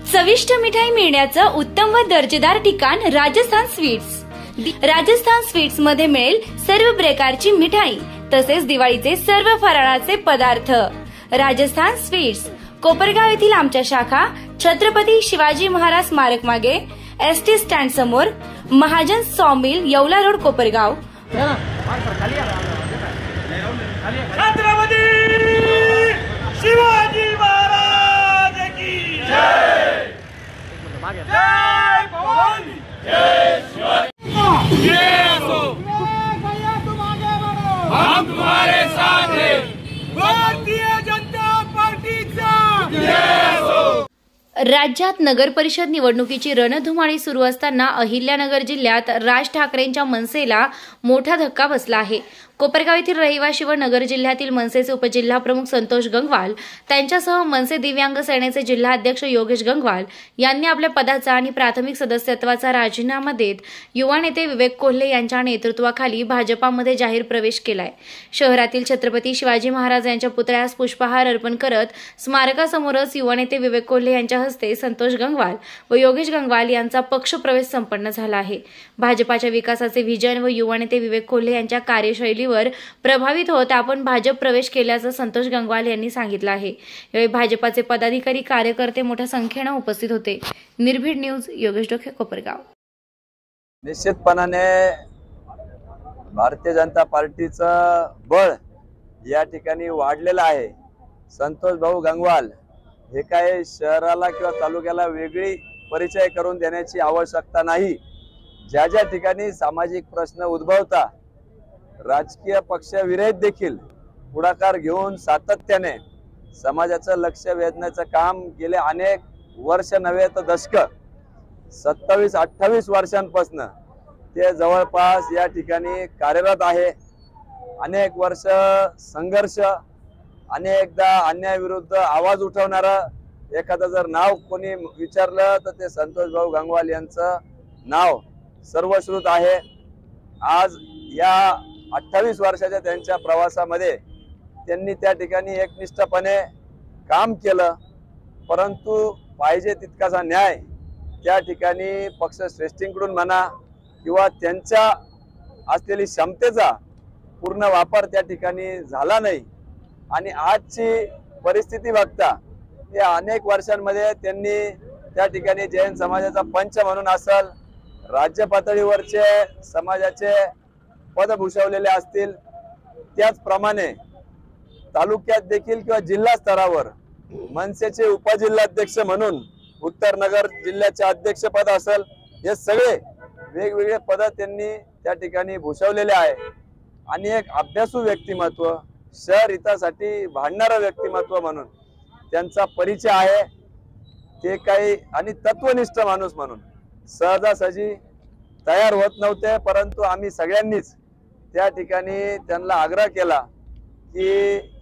चविष्ट मिठाई मिळण्याचं उत्तम व दर्जेदार ठिकाण राजस्थान स्वीट्स। राजस्थान स्वीट्स मध्ये मिळेल सर्व प्रकारची मिठाई तसेच दिवाळीचे सर्व फराळाचे पदार्थ। राजस्थान स्वीट्स, कोपरगाव येथील आमच्या शाखा छत्रपती शिवाजी महाराज स्मारक मागे, एसटी स्टँड समोर, महाजन सॉमिल, येवला रोड, कोपरगाव। छत्रपती शिवाजी महाराज की जय। जय भवानी, जय शिवाजी, जय हो। तुम आगे बढ़ो, हम तुम्हारे साथ हैं। भारतीय जनता पार्टीचा जय हो। राज्यात नगर परिषद निवडणुकीची रणधुमाळी सुरू असताना अहिल्यानगर जिल्ह्यात राज ठाकरेंच्या मनसेला मोठा धक्का बसला आहे। कोपरगाव येथील रहिवासी व नगर जिल्ह्यातील मनसेचे उपजिल्हा प्रमुख संतोष गंगवाल त्यांच्यासह मनसे दिव्यांग सेनेचे जिल्हाध्यक्ष योगेश गंगवाल यांनी आपल्या पदाचा आणि प्राथमिक सदस्यत्वाचा राजीनामा देत युवा नेते विवेक कोल्हे यांच्या नेतृत्वाखाली भाजपामध्ये जाहीर प्रवेश केलाय। शहरातील छत्रपती शिवाजी महाराज यांच्या पुतळ्यास पुष्पहार अर्पण करत स्मारकासमोरच युवा नेते विवेक कोल्हे यांच्या हस्ते संतोष गंगवाल व योगेश गंगवाल यांचा पक्ष प्रवेश संपन्न झाला आहे। भाजपाच्या विकासाचे व्हिजन व युवा नेते विवेक कोल्हे यांच्या कार्यशैली प्रभावित होत आपण भाजप प्रवेश केल्याचं संतोष गंगवाल यांनी सांगितलं आहे। यावेळी भाजपाचे पदाधिकारी, कार्यकर्ते मोठ्या संख्येने उपस्थित होते। निर्भीड न्यूज, योगेश डोके, कोपरगाव। निश्चितपणाने भारतीय जनता पार्टीचं बळ या ठिकाणी वाढलेलं आहे। संतोष भाऊ गंगवाल हे काय शहराला किंवा तालुक्याला वेगळी परिचय करून देण्याची आवश्यकता नाही। ज्या ज्या ठिकाणी सामाजिक प्रश्न उद्भवतात, राजकीय पक्ष विरहित देखील पुढाकार घेऊन सातत्याने समाजाचं लक्ष वेधण्याचं काम गेले अनेक वर्ष नव्हे तर दशक 27-28 वर्षांपासून ते जवळपास या ठिकाणी कार्यरत आहे। अनेक वर्ष संघर्ष, अनेकदा अन्यायाविरुद्ध आवाज उठवणारा एखादं जर नाव कोणी विचारलं तर ते संतोष भाऊ गंगवाल यांचं नाव सर्वश्रुत आहे। आज या 28 वर्षाच्या त्यांच्या प्रवासामध्ये त्यांनी त्या ठिकाणी एकनिष्ठपणे काम केलं, परंतु पाहिजे तितकासा न्याय त्या ठिकाणी पक्षश्रेष्ठींकडून म्हणा किंवा त्यांच्या असलेली क्षमतेचा पूर्ण वापर त्या ठिकाणी झाला नाही। आणि आजची परिस्थिती बघता या अनेक वर्षांमध्ये त्यांनी त्या ठिकाणी जैन समाजाचा पंच म्हणून असेल, राज्य पातळीवरचे समाजाचे पद भूषवलेले असतील, त्याचप्रमाणे तालुक्यात देखील किंवा जिल्हा स्तरावर मनसेचे उपजिल्हाध्यक्ष म्हणून उत्तर नगर जिल्ह्याचे अध्यक्षपद असेल, हे सगळे वेगवेगळे पद त्यांनी त्या ठिकाणी भूषवलेले आहे। आणि एक अभ्यासू व्यक्तिमत्व, शहर हितासाठी भांडणारं व्यक्तिमत्व म्हणून त्यांचा परिचय आहे। ते काही आणि तत्वनिष्ठ माणूस म्हणून सहजासहजी तयार होत नव्हते, परंतु आम्ही सगळ्यांनीच त्या ठिकाणी त्यांना आग्रह केला की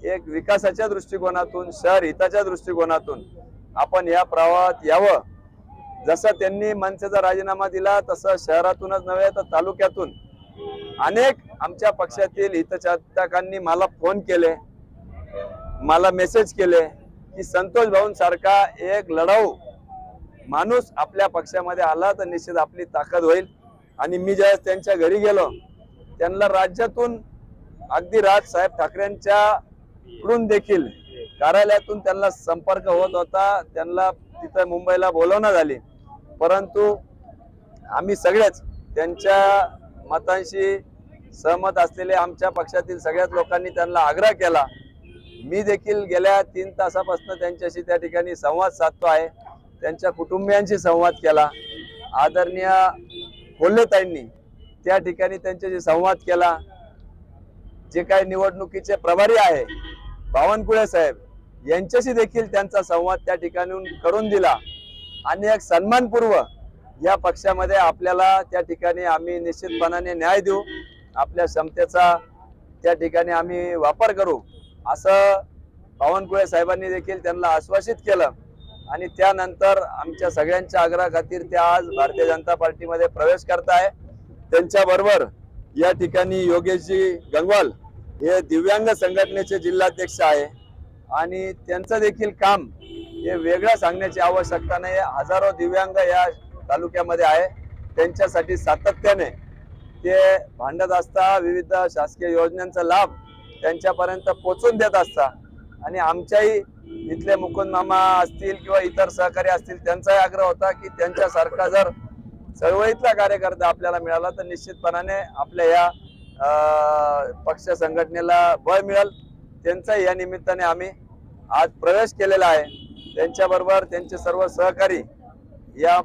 एक विकासाच्या दृष्टिकोनातून, शहर हिताच्या दृष्टिकोनातून आपण या प्रवाहात यावं। जसं त्यांनी मनसेचा राजीनामा दिला तसं शहरातूनच नव्हे तर तालुक्यातून अनेक आमच्या पक्षातील हितचिंतकांनी मला फोन केले, मला मेसेज केले की संतोष भाऊंसारखा एक लढाऊ माणूस आपल्या पक्षामध्ये आला तर निश्चित आपली ताकद होईल। आणि मी ज्यावेळेस त्यांच्या घरी गेलो, त्यांना राज्यातून अगदी राज साहेब ठाकरेंच्या कडून देखील कार्यालयातून त्यांना संपर्क होत होता, त्यांना तिथे मुंबईला बोलवण्यात आली, परंतु आम्ही सगळेच त्यांच्या मतांशी सहमत असलेले आमच्या पक्षातील सगळ्याच लोकांनी त्यांना आग्रह केला। मी देखील गेल्या 3 तासापासून त्यांच्याशी त्या ठिकाणी संवाद साधतो आहे, त्यांच्या कुटुंबियांशी संवाद केला। आदरणीय कोल्हेताईंनी त्या ठिकाणी त्यांच्याशी संवाद केला। जे काही निवडणुकीचे प्रभारी आहे बावनकुळे साहेब यांच्याशी देखील त्यांचा संवाद त्या ठिकाणी करून दिला। आणि एक सन्मानपूर्व या पक्षामध्ये आपल्याला त्या ठिकाणी आम्ही निश्चितपणाने न्याय देऊ, आपल्या क्षमतेचा त्या ठिकाणी आम्ही वापर करू असं बावनकुळे साहेबांनी देखील त्यांना आश्वासित केलं। आणि त्यानंतर आमच्या सगळ्यांच्या आग्रहाखातीर ते आज भारतीय जनता पार्टीमध्ये प्रवेश करत आहे। त्यांच्याबरोबर या ठिकाणी योगेशजी गंगवाल हे दिव्यांग संघटनेचे जिल्हाध्यक्ष आहे आणि त्यांचं देखील काम हे वेगळं सांगण्याची आवश्यकता नाही. हजारो दिव्यांग या तालुक्यामध्ये आहे, त्यांच्यासाठी सातत्याने ते भांडत असता, विविध शासकीय योजनांचा लाभ त्यांच्यापर्यंत पोहोचून देत असता. आणि आमच्याही इथले मुकुंद मामा असतील किंवा इतर सहकारी असतील, त्यांचाही आग्रह होता की त्यांच्यासारखा जर चळवळीतला कार्यकर्ता आपल्याला मिळाला तर निश्चितपणाने आपल्या या पक्ष संघटनेला बळ मिळेल. त्यांचा या निमित्ताने आम्ही आज प्रवेश केलेला आहे. त्यांच्याबरोबर त्यांचे सर्व सहकारी या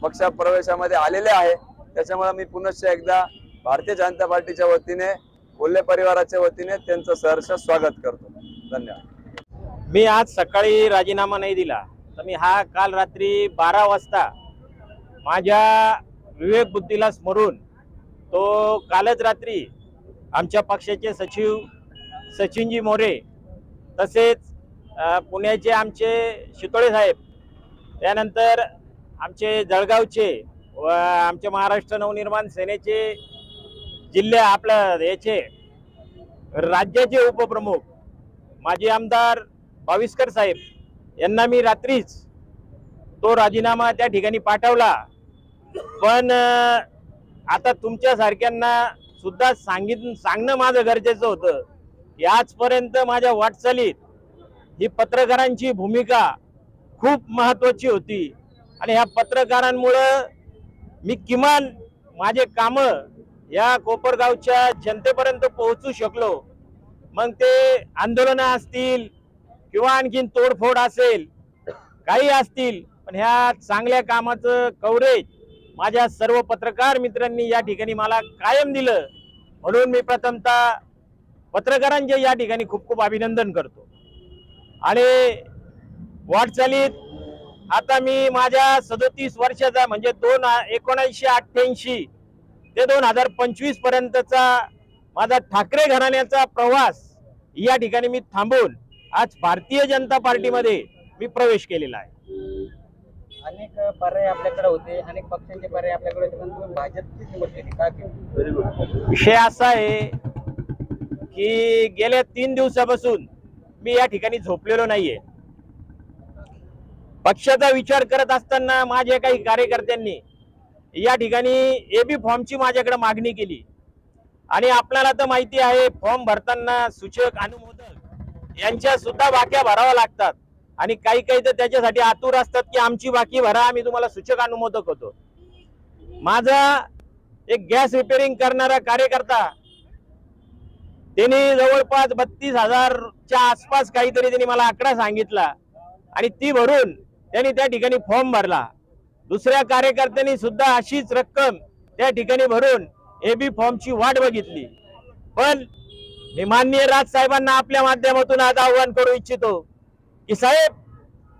पक्ष प्रवेशामध्ये आलेले आहे. त्याच्यामुळे मी पुनश्च एकदा भारतीय जनता पार्टीच्या वतीने, कोल्हे परिवाराच्या वतीने त्यांचं सहर्ष स्वागत करतो. धन्यवाद. मी आज सकाळी राजीनामा नाही दिला, तर मी हा काल रात्री 12 वाजता माझ्या विवेक बुद्धीला स्मरून तो कालच रात्री आमच्या पक्षाचे सचिव सचिनजी मोरे, तसेच पुण्याचे आमचे शितोळे साहेब, त्यानंतर आमचे जळगावचे व आमचे महाराष्ट्र नवनिर्माण सेनेचे जिल्हा आपल्या याचे राज्याचे उपप्रमुख माजी आमदार बाविस्कर साहेब यांना मी रात्रीच तो राजीनामा त्या ठिकाणी पाठवला. पण आता तुमच्या सारख्यांना सुद्धा सांगणं माझं गरजेचं होतं की आजपर्यंत माझ्या वाटचालीत ही पत्रकारांची भूमिका खूप महत्त्वाची होती. आणि ह्या पत्रकारांमुळं मी किमान माझे कामं या कोपरगावच्या जनतेपर्यंत पोहोचू शकलो. मग ते आंदोलनं असतील किंवा आणखीन तोडफोड असेल, काही असतील, पण ह्या चांगल्या कामाचं कव्हरेज माझ्या सर्व पत्रकार मित्रांनी या ठिकाणी मला कायम दिलं. म्हणून मी प्रथमतः पत्रकारांचे या ठिकाणी खूप खूप अभिनंदन करतो. आणि वाटचालीत आता मी माझ्या 37 वर्षाचा म्हणजे 1988 ते 2025 पर्यंतचा माझा ठाकरे घराण्याचा प्रवास या ठिकाणी मी थांबून आज भारतीय जनता पार्टीमध्ये मी प्रवेश केलेला आहे. अनेक पर्याय आपल्याकडे होते, अनेक पक्षांचे पर्याय आपल्याकडे होते, पण तुम्ही भाजपची निवड केली का? विषय असा आहे की गेल्या 3 दिवसापासून मी या ठिकाणी झोपलेलो नाहीये. पक्षाचा विचार करत असताना माझ्या काही कार्यकर्त्यांनी या ठिकाणी एबी फॉर्मची माझ्याकडे मागणी केली. आणि आपल्याला तर माहिती आहे, फॉर्म भरताना सूचक, अनुमोदक यांच्या सुद्धा बाक्या भराव्या लागतात. आणि काही तर त्याच्यासाठी आतुर असतात की आमची बाकी भरा, आम्ही तुम्हाला सूचक अनुमोदक होतो. माझा एक गॅस रिपेअरिंग करणारा कार्यकर्ता, त्यांनी जवळपास 32,000च्या आसपास काहीतरी त्यांनी मला आकडा सांगितला आणि ती भरून त्यांनी त्या ठिकाणी फॉर्म भरला. दुसऱ्या कार्यकर्त्यांनी सुद्धा अशीच रक्कम त्या ठिकाणी भरून एबी फॉर्मची वाट बघितली. पण मी माननीय राज साहेबांना आपल्या माध्यमातून आज आवाहन करू इच्छितो की साहेब,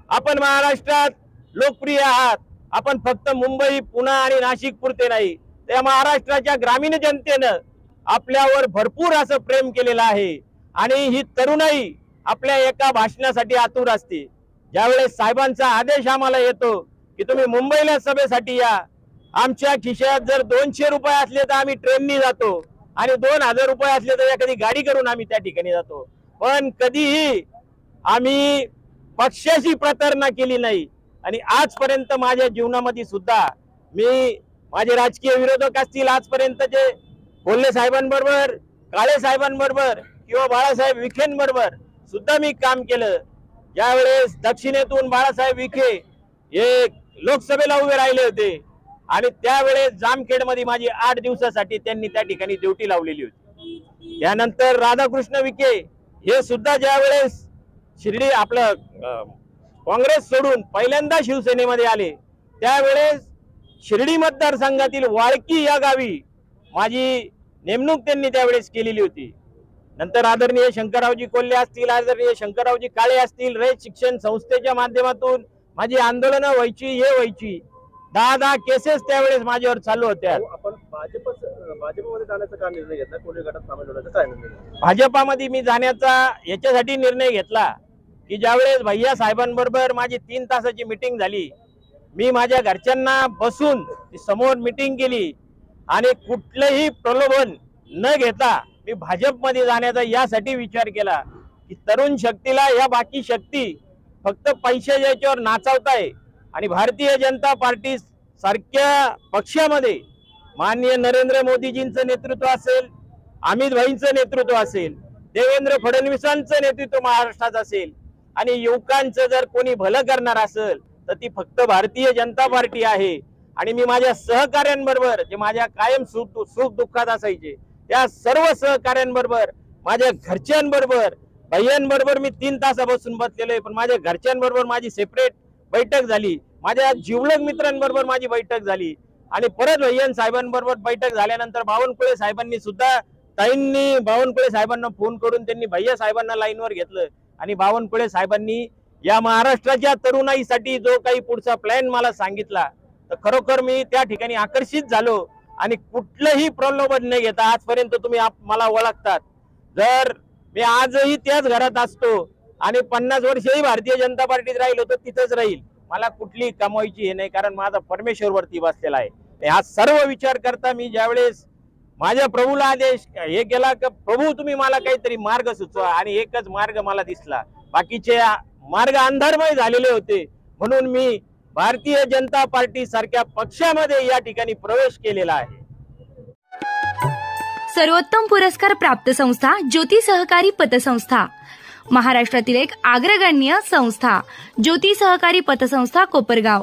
आपण महाराष्ट्रात लोकप्रिय आहात. आपण फक्त मुंबई, पुणे आणि नाशिक पुरते नाही, त्या महाराष्ट्राच्या ग्रामीण जनतेनं आपल्यावर भरपूर असं प्रेम केलेलं आहे. आणि ही तरुणाई आपल्या एका भाषणासाठी आतुर असते. ज्यावेळेस साहेबांचा आदेश आम्हाला येतो की तुम्ही मुंबईला सभेसाठी या, आमच्या खिशात जर 200 रुपये असले तर आम्ही ट्रेननी जातो आणि 2000 रुपये असले तर एखादी गाडी करून आम्ही त्या ठिकाणी जातो. पण कधीही आम्ही पक्षाशी प्रतारणा केली नाही. आणि आजपर्यंत माझ्या जीवनामध्ये सुद्धा मी माझे राजकीय विरोधक असतील, आजपर्यंतचे कोल्हे साहेबांबरोबर, काळे साहेबांबरोबर किंवा बाळासाहेब विखेंबरोबर सुद्धा मी काम केलं. ज्यावेळेस दक्षिणेतून बाळासाहेब विखे हे लोकसभेला उभे राहिले होते आणि त्यावेळेस जामखेडमध्ये माझी 8 दिवसासाठी त्यांनी त्या ठिकाणी ड्युटी लावलेली होती. त्यानंतर राधाकृष्ण विखे हे सुद्धा ज्यावेळेस शिर्डी आपलं काँग्रेस सोडून पहिल्यांदा शिवसेनेमध्ये आले, त्यावेळेस शिर्डी मतदारसंघातील वाळकी या गावी माझी नेमणूक त्यांनी त्यावेळेस केलेली होती. नंतर आदरणीय शंकररावजी कोल्हे असतील, आदरणीय शंकररावजी काळे असतील, रयत शिक्षण संस्थेच्या माध्यमातून माझी आंदोलनं व्हायची, हे व्हायची. 10 केसेस त्यावेळेस माझ्यावर चालू होत्या. आपण भाजपमध्ये जाण्याचा का निर्णय घेतला? कोल्हे गटात सामील होण्याचा काय निर्णय? भाजपामध्ये मी जाण्याचा याच्यासाठी निर्णय घेतला की ज्यावेळेस भैया साहेबांबरोबर माझी 3 तासाची मीटिंग झाली, मी माझ्या घरच्यांना बसून समोर मीटिंग केली आणि कुठलंही प्रलोभन न घेता मी भाजपमध्ये जाण्याचा यासाठी विचार केला की तरुण शक्तीला या बाकी शक्ती फक्त पैशाच्या याच्यावर नाचवताय आणि भारतीय जनता पार्टी सारख्या पक्षामध्ये माननीय नरेंद्र मोदीजींचं नेतृत्व असेल, अमित भाईंचं नेतृत्व असेल, देवेंद्र फडणवीसांचं नेतृत्व महाराष्ट्रात असेल आणि युवकांचं जर कोणी भलं करणार असेल तर ती फक्त भारतीय जनता पार्टी आहे। आणि मी माझ्या सहकार्यांबरोबर जे माझ्या कायम सुख दुःखात असायचे त्या सर्व सहकार्यांबरोबर, माझ्या घरच्यांबरोबर, भैयांबरोबर मी 3 तासापासून बसलेलो आहे, पण माझ्या घरच्यांबरोबर माझी सेपरेट बैठक झाली, माझ्या जिवलग मित्रांबरोबर माझी बैठक झाली आणि परत भैय्यन साहेबांबरोबर बैठक झाल्यानंतर बावनकुळे साहेबांनी सुद्धा ताईंनी बावनकुळे साहेबांना फोन करून त्यांनी भैया साहेबांना लाईनवर घेतलं आणि बावनकुळे साहेबांनी या महाराष्ट्राच्या तरुणाईसाठी जो काही पुढचा प्लॅन मला सांगितला तर खरोखर मी त्या ठिकाणी आकर्षित झालो आणि कुठलंही प्रलोभन न घेता आजपर्यंत तुम्ही मला ओळखतात। जर मी आजही त्याच घरात असतो आणि 50 वर्षही भारतीय जनता पार्टीत राहिलो तर तिथंच राहील, मला कुठली कमवायची हे नाही, कारण माझा परमेश्वरवरती बसलेला आहे। हा सर्व विचार करता मी ज्यावेळेस माझ्या प्रभूला आदेश हे केला की प्रभू तुम्ही मला काहीतरी मार्ग सुचवा आणि एकच मार्ग मला दिसला, बाकीचे मार्ग अंधारमय झालेले होते, म्हणून मी भारतीय जनता पार्टी सारख्या पक्षामध्ये या ठिकाणी प्रवेश केलेला आहे। सर्वोत्तम पुरस्कार प्राप्त संस्था ज्योती सहकारी पतसंस्था, महाराष्ट्रातील एक अग्रगण्य संस्था ज्योती सहकारी पतसंस्था कोपरगाव।